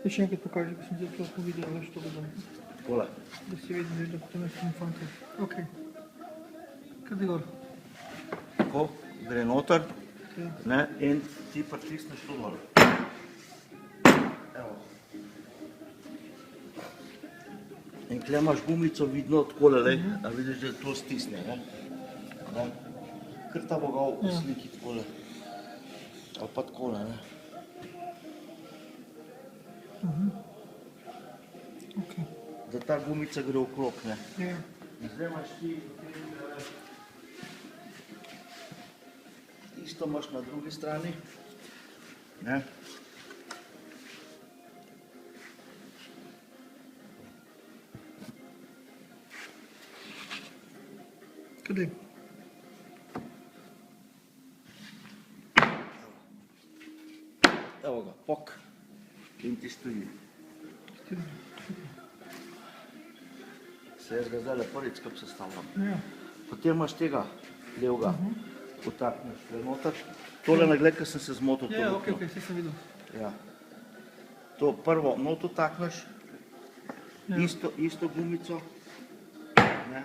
Še enkrat pokaži, ko sem zdaj to videl, veš, to bo dom. Tole. Da si vedno veš, da potem jaz sem fante. Ok. Kaj gor? Tako, gre noter, Ja. ne, in ti pritisneš to dol. Evo. In tle imaš gumico vidno takole, lej, a vidiš, da to stisne, ne? Ne? Kar ta bo ga v sliki takole. Ali pa takole, ne? Ok. Da ta gumica gre okrog, ne? Ja. In zdaj imaš ti, isto imaš na drugi strani, ne? Kadaj? Evo ga, pok. In ti stoji. Se jaz ga zdaj prvič skup sestavljam. Ja. Potem imaš tega levega, potakneš tle noter. Tole nagled, ko sem se zmotil. Ja, ok, vse sem videl. Ja. To prvo noto takneš, Ja. isto gumico, ne,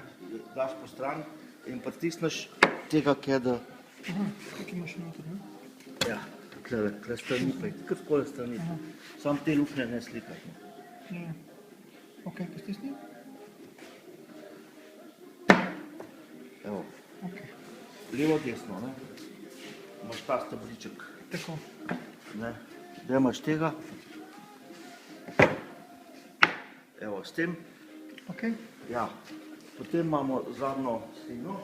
daš po stran in pritisneš tega, ki je da, Aha, kaj imaš noter, ne? ja, tle strani pa, kar takole strani. Sam te luknje ne slikaj. Ja. Ok, kaj stisni? Evo, Ok, levo, desno, ne, imaš ta stebriček, tako. ne, da imaš tega, evo, s tem, Ok, ja, potem imamo zadnjo slino,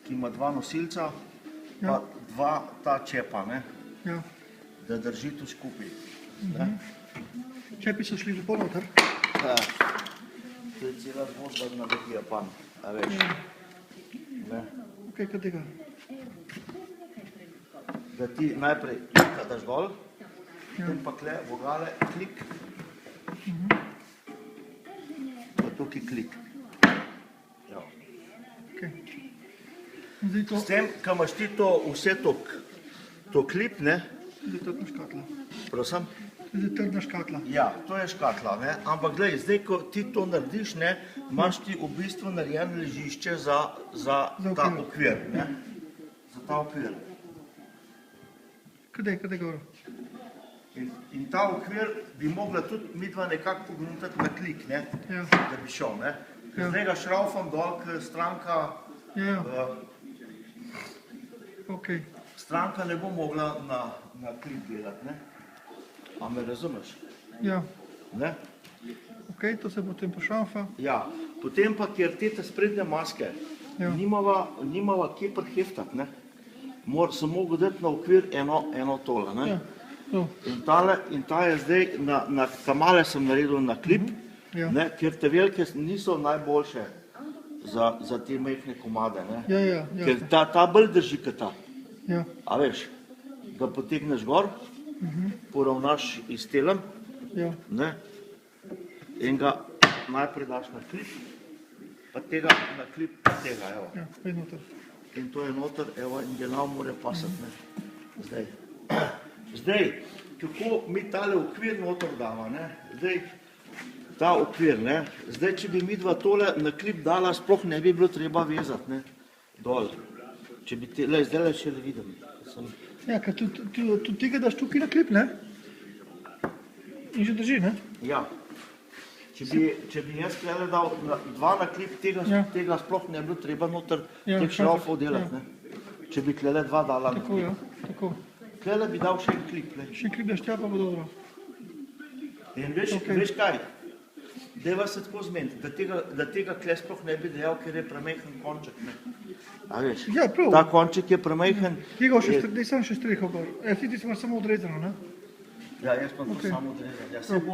ki ima dva nosilca, pa dva ta čepa, ne, ja. da drži to skupaj. Ne. Čepi so šli lepo noter. Ja. To je cela zgodba na neki Japan, a veš. Ne. Ok, kaj tega? Da ti najprej daš dol, potem pa kle vogale klik, pa tukaj klik. Ja. Ok. In zdaj to, S tem, ko imaš ti to vse to klip, ne, zdaj trdna škatla. prosim, Zdaj trdna škatla. ja, to je škatla, ne, ampak glej, zdaj, ko ti to narediš, ne, imaš ti v bistvu narejeno ležišče za ta okvir, ne, za ta okvir. Kadaj gor? In ta okvir bi mogla tudi midva nekako pogruntati na klik, ne, Ja. da bi šel, ne. Ja. Zdaj ga šraufam dol, ker Ja, ok. stranka ne bo mogla na klip delati, ne. A me razumeš? Ja, Ne? ok, to se potem pošamfa. Ja, potem pa, ker te sprednje maske Ja. nimava kje priheftati, ne. Sem mogel dati na okvir eno tole, ne. Ja, to. In ta je zdaj, ta male sem naredil na klip, Ja. ne, ker te velike niso najboljše za te majhne komade, ne. Ja, Ker ta bolj drži kot ta, ja, a veš, ga potegneš gor, poravnaš iz telem, ja. ne, in ga najprej daš na klip, pa tega na klip, pa tega, evo. Ja, pej noter. In to je noter, evo, in genau mora pasati, ne, zdaj. Zdaj, kako mi tale okvir noter dava, ne, zdaj, ta okvir, ne, zdaj, če bi midva tole na klip dala, sploh ne bi bilo treba vezati, ne, dol. Če bi te, lej, zdaj še le vidim. Ja, ker tudi tega daš tukaj na klip, ne? In že drži, ne? Ja. Če bi jaz tole dal dva na klip, tega sploh ne bi bilo treba noter teh šraufov delati, ne. Če bi tole dva dala na Tako, klip. ja, tako. Tole bi dal še en klip, ne. Še klip daš tja, pa bo dobro. In veš kaj, dajva se tako zmeniti, da tega kle sploh ne bi dejal, ker je premajhen konček, ne. A veš, Ja, prav. ta konček je premajhen. Tega daj sem še streho gor. Ja, ti si imaš samo odrezano, ne? Ja, jaz pa to samo odrezam. Ja, se bo